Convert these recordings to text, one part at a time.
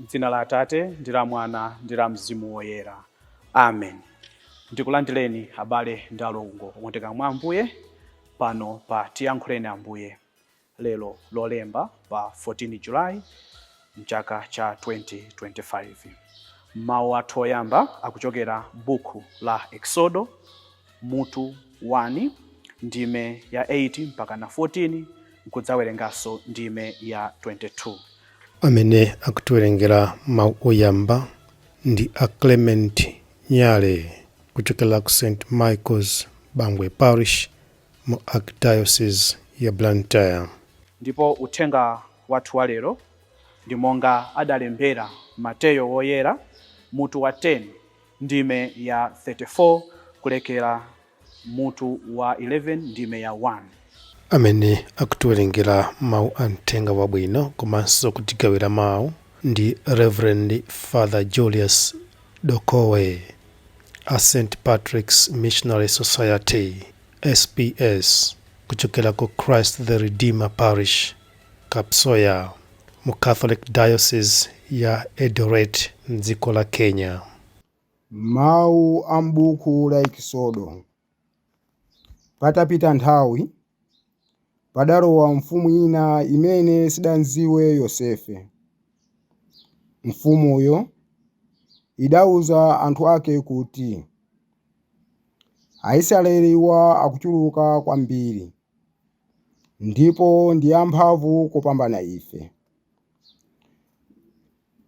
M'dzina la Atate, ndi la Mwana, ndi la Mzimu Woyera. Amen. Ndikulandireni abale ndi alongo okondeka mwa Ambuye pano pa Tiyankhuleni Ambuye. Lero lolemba pa 14 Julayi mchaka cha 2025. Mawu athu oyamba akuchokera buku la Exodo mutu 1 ndime ya 8 mpaka na 14 nkudzawerenganso ndime ya 22. Amene akutiwerengera mawu oyamba ndi a Clement Nyale kuchokera ku St. Michael's Bangwe Parish mu Archdiocese ya Blantyre. Ndipo uthenga wathu wa lero ndi monga adalembera Mateyo woyera mutu wa 10 ndime ya 34 kulekera mutu wa 11 ndime ya 1. Amene akutiwerengera mawu amthenga wabwino komanso kutigawira mawu ndi Reverend Father Julius Dokowe a St. Patrick's Missionary Society SPS kuchokera ku Christ the Redeemer Parish Kapsoya mu Catholic Diocese ya Eldoret m'dziko la Kenya. Mawu a m'buku la Exodo. Patapita nthawi padalowa mfumu ina imene sidanziwe Yosefe. Mfumuyo idauza anthu ake kuti Aisraeliwa akuchuluka kwambiri ndipo ndi amphamvu kupambana ife.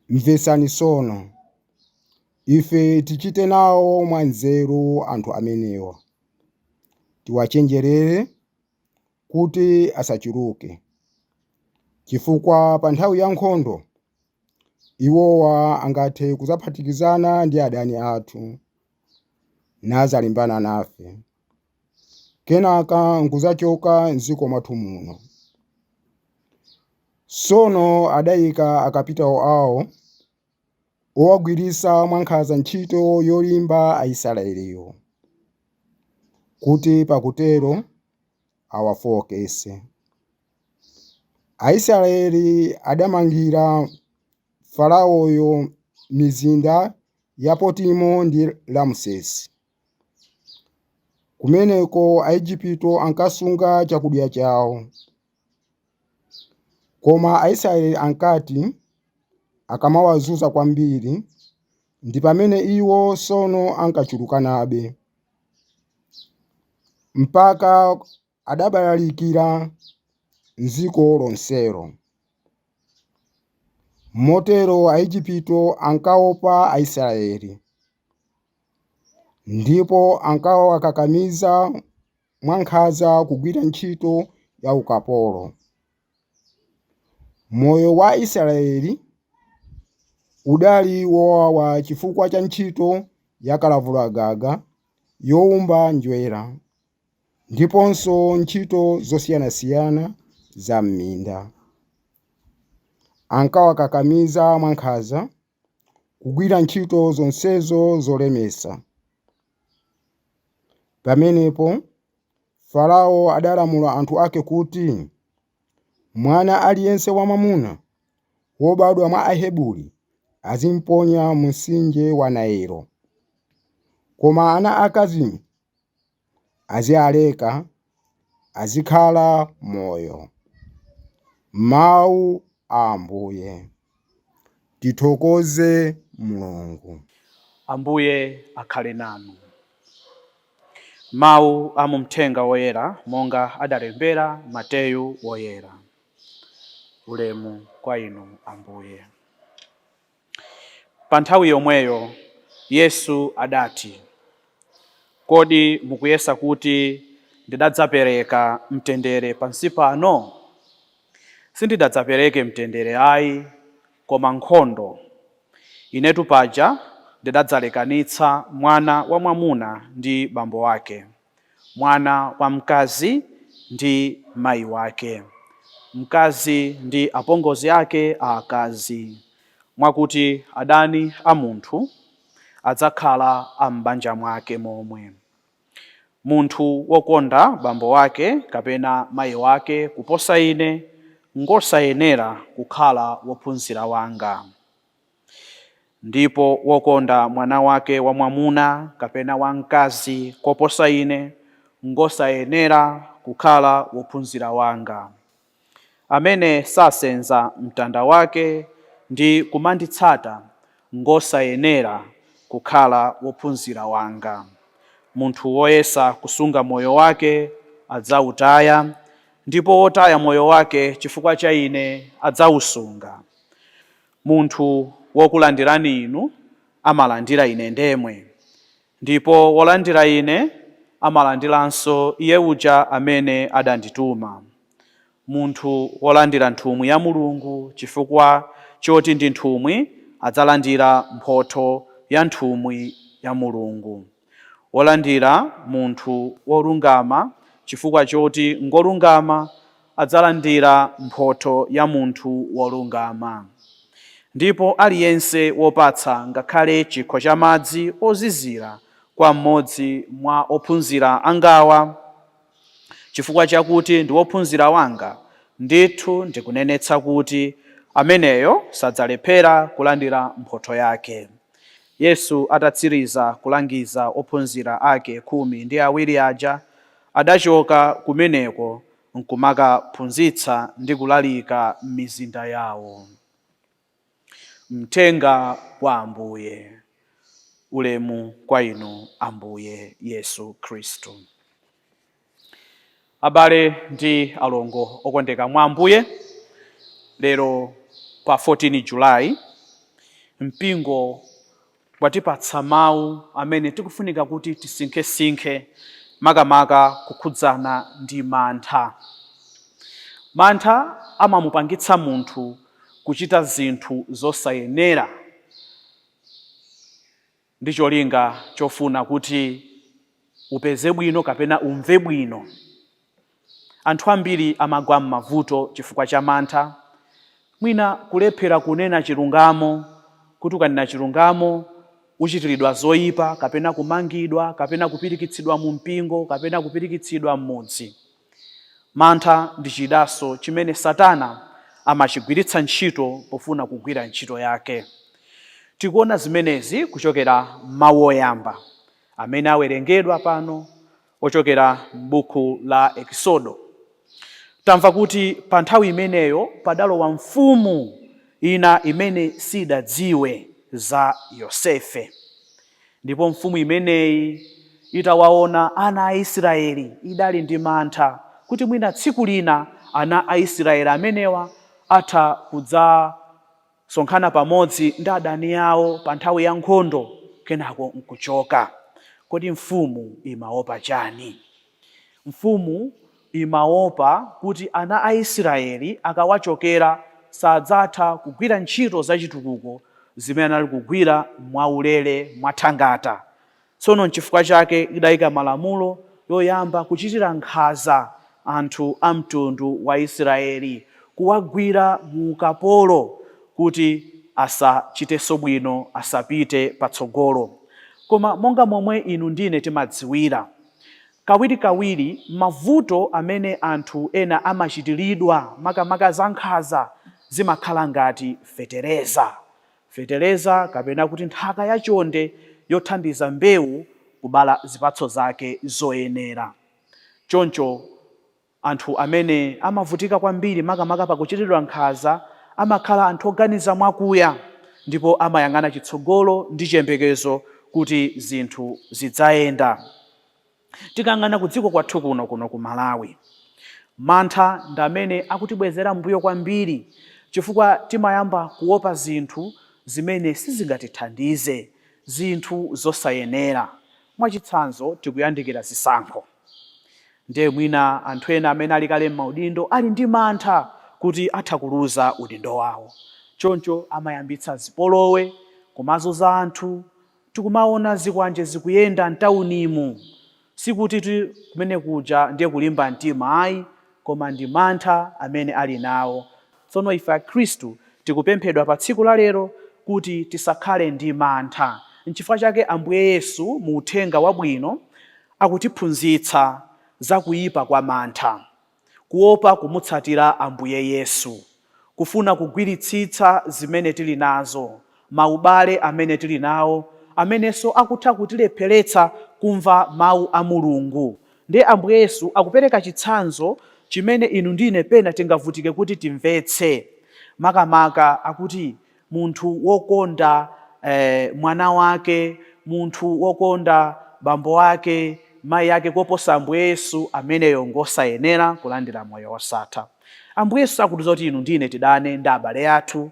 Mvetsani tsono, ife tichite nawo mwanzeru anthu amenewa, tiwachenjerere kuti asachuluke, chifukwa pa nthawi ya nkhondo iwowa angathe kudzaphatikizana ndi adani athu nazalimbana nafe, kenaka nkudzachoka m'dziko mwathu muno. Tsono adayika akapitawo awo owagwiritsa mwankhanza ntchito yolimba Aisraeliwo, kuti pakutero awafowokese. Aisraeli adamangira Faraoyo mizinda ya Potimo ndi Ramsesi. Kumeneko Aigupto ankasunga chakudya chawo. Koma Aisraeli ankati akamawazunza kwambiri ndi pamene iwo tsono ankachulukanabe, mpaka adabalalikira m'dziko lonselo. Motero Aigupto ankaopa Aisraeli ndipo ankawakakamiza mwankhanza kugwira ntchito ya ukapolo. Moyo wa Israeli udali wowawa chifukwa cha ntchito yakalavulagaga yowumba njwera ndiponso ntchito zosiyanasiyana za m'minda. Ankawakakamiza mwankhanza kugwira ntchito zonsezo zolemesa. Pamenepo Farao adalamula anthu ake kuti mwana aliyense wamwamuna wobadwa mwa Aheburi azimponya mu mtsinje wa Nailo, koma ana akazi azialeka azikhala moyo. Mawu a Ambuye. Tithokoze Mulungu. Ambuye akhale nanu. Mawu a mumthenga woyera monga adalembera Mateyu woyera. Ulemu kwa inu Ambuye. Pa nthawi yomweyo Yesu adati, kodi mukuyesa kuti ndidadzapereka mtendere pansi pano? Sindidadzapereke mtendere ayi, koma nkhondo. Inetu paja ndidadzalekanitsa mwana wa mwamuna ndi bambo wake, mwana wa mkazi ndi mayi wake, mkazi ndi apongozi ake aakazi, mwakuti adani a munthu adzakhala a m'banja mwake momwe. Munthu wokonda bambo wake kapena mayi wake kuposa ine ngosayenera kukhala wophunzira wanga. ndipo wokonda mwana wake wamwamuna kapena wamkazi koposa ine ngosayenera kukhala wophunzira wanga. Amene sasenza mtanda wake ndi kumanditsata ngosayenera kukhala wophunzira wanga. Munthu woyesa kusunga moyo wake adzawutaya, ndipo wotaya moyo wake chifukwa cha ine adzawusunga. Munthu wokulandirani inu amalandira ine ndemwe, ndipo wolandira ine amalandiranso iye uja amene adandituma. Munthu wolandira nthumwi ya Mulungu chifukwa choti ndi nthumwi adzalandira mphotho ya nthumwi ya Mulungu. Wolandira munthu wolungama chifukwa choti ngolungama adzalandira mphotho ya munthu wolungama. Ndipo aliyense wopatsa ngakhale chikho cha madzi ozizira kwa mmodzi mwa ophunzira angawa chifukwa chakuti ndi wophunzira wanga, ndithu ndikunenetsa kuti ameneyo sadzalephera kulandira mphotho yake. Yesu atatsiriza kulangiza ophunzira ake 12 aja, adachoka kumeneko nkumakaphunzitsa ndi kulalika m'mizinda yawo. Mthenga wa Ambuye. Ulemu kwa inu Ambuye Yesu Khristu. Abale ndi alongo okondeka mwa Ambuye, lero pa 14 Julayi mpingo watipatsa mawu amene tikufunika kuti tisinkhesinkhe makamaka kukhudzana ndi mantha. Mantha amamupangitsa munthu kuchita zinthu zosayenera ndi cholinga chofuna kuti upeze bwino kapena umve bwino. Anthu ambiri amagwa m'mavuto chifukwa cha mantha, mwina kulephera kunena chilungamo, kuti ukanena chilungamo uchitiridwa zoyipa, kapena kumangidwa, kapena kupirikitsidwa mu mpingo, kapena kupirikitsidwa m'mudzi. Mantha ndi chidaso chimene Satana amachigwiritsa ntchito pofuna kugwira ntchito yake. Tikuona zimenezi kuchokera mawu oyamba amene awerengedwa pano ochokera m'buku la Ekisodo. Tamva kuti pa nthawi imeneyo padalowa mfumu ina imene sidadziwe za Yosefe. Ndipo mfumu imeneyi itawaona ana a Israeli idali ndi mantha kuti mwina tsiku lina ana a Israeli amenewa atha kudzasonkhana pamodzi ndi adani yawo pa nthawi ya nkhondo kenako nkuchoka. Kodi mfumu imaopa chani? Mfumu imaopa kuti ana a Israeli akawachokera sadzatha kugwira ntchito zachitukuko zimene ali kugwira mwaulere mwathangata. Tsono n'chifukwa chake idayika malamulo yoyamba kuchitira nkhanza anthu a mtundu wa Israeli, kuwagwira mu ukapolo kuti asachitenso bwino, asapite patsogolo. Koma monga momwe inu ndine timadziwira, kawirikawiri mavuto amene anthu ena amachitiridwa makamaka za nkhanza zimakhala ngati fetereza kapena kuti nthaka yachonde yothandiza mbewu kubala zipatso zake zoyenera. Choncho anthu amene amavutika kwambiri makamaka pakuchitiridwa nkhanza amakhala anthu oganiza mwakuya, ndipo amayang'ana chitsogolo ndi chiyembekezo kuti zinthu zidzayenda. Tikang'ana ku dziko kwathu kuno ku Malawi, mantha ndi amene akutibwezera mbuyo kwambiri chifukwa timayamba kuopa zinthu zimene sizingatithandize, zinthu zosayenera. Mwachitsanzo tikuyandikira zisankho. Ndiye mwina anthu ena amene ali kale m'maudindo ali ndi mantha kuti atha kuluza udindo wawo. Choncho amayambitsa zipolowe kumazuza anthu. Tikumaona zikwanje zikuyenda mtaunimu, sikuti kumene kuja ndiye kulimba mtima ayi, koma ndi mantha amene ali nawo. Tsono ife Akhristu tikupemphedwa pa tsiku la lero kuti tisakhale ndi mantha. N'chifukwa chake Ambuye Yesu mu uthenga wabwino akutiphunzitsa za kuyipa kwa mantha, kuopa kumutsatira Ambuye Yesu, kufuna kugwiritsitsa zimene tili nazo, maubale amene tili nawo, amenenso akutha kutilepheretsa kumva mawu a Mulungu. Ndiye Ambuye Yesu akupereka chitsanzo chimene inu ndine pena tingavutike kuti timvetse. Makamaka akuti munthu wokonda mwana wake, munthu wokonda bambo wake, mayi yake koposa Ambuye Yesu, ameneyo ngosayenera kulandira moyo wosatha. Ambuye Yesu akutiza kuti inu ndine tidane ndi abale athu,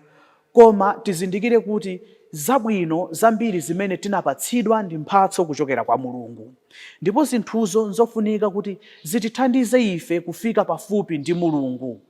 koma tizindikire kuti zabwino zambiri zimene tinapatsidwa ndi mphatso kuchokera kwa Mulungu. Ndipo zinthuzo nzofunika kuti zitithandize ife kufika pafupi ndi Mulungu.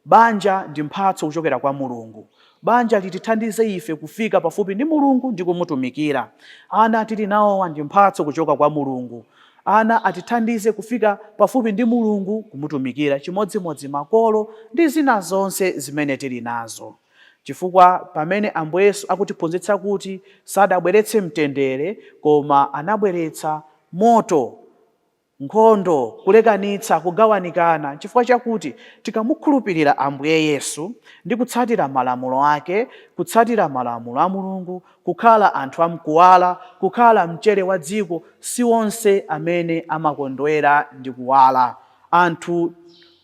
Banja ndi mphatso kuchokera kwa Mulungu. Banja litithandize ife kufika pafupi ndi Mulungu ndi kumutumikira. Ana tili nawo ndi mphatso kuchoka kwa Mulungu. Ana atithandize kufika pafupi ndi Mulungu kumutumikira, chimodzimodzi makolo ndi zina zonse zimene tili nazo. Chifukwa pamene Ambuye Yesu akutiphunzitsa kuti sadabweretse mtendere, koma anabweretsa moto, nkhondo, kulekanitsa, kugawanikana. Chifukwa chakuti tikamukhulupirira Ambuye Yesu ndi kutsatira malamulo ake, kutsatira malamulo a Mulungu, kukhala anthu amkuwala, kukhala mchere wa dziko, si onse amene amakondwera ndi kuwala. Anthu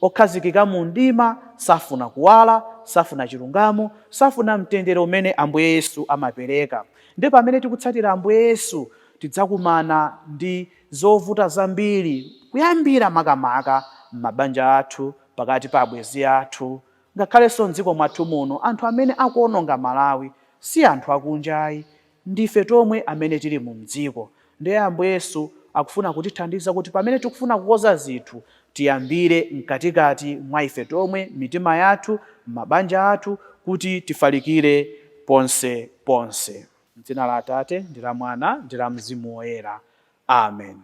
okhazikika mu mdima safuna kuwala, safuna chilungamo, safuna mtendere umene Ambuye Yesu amapereka. Ndipo pamene tikutsatira Ambuye Yesu tidzakumana ndi zovuta zambiri, kuyambira makamaka m'mabanja athu, pakati pa abwenzi athu, ngakhalenso m'dziko mwathu muno. Anthu amene akuononga Malawi si anthu akunjayi, ndife tomwe amene tili mu mdziko. Ndiye Ambuye Yesu akufuna kutithandiza kuti pamene tikufuna kukoza zinthu, tiyambire mkatikati mwa ife tomwe, mitima yathu, mabanja athu, kuti tifalikire ponse ponse. M'dzina la Atate ndi la Mwana ndi la Mzimu Woyera. Amen.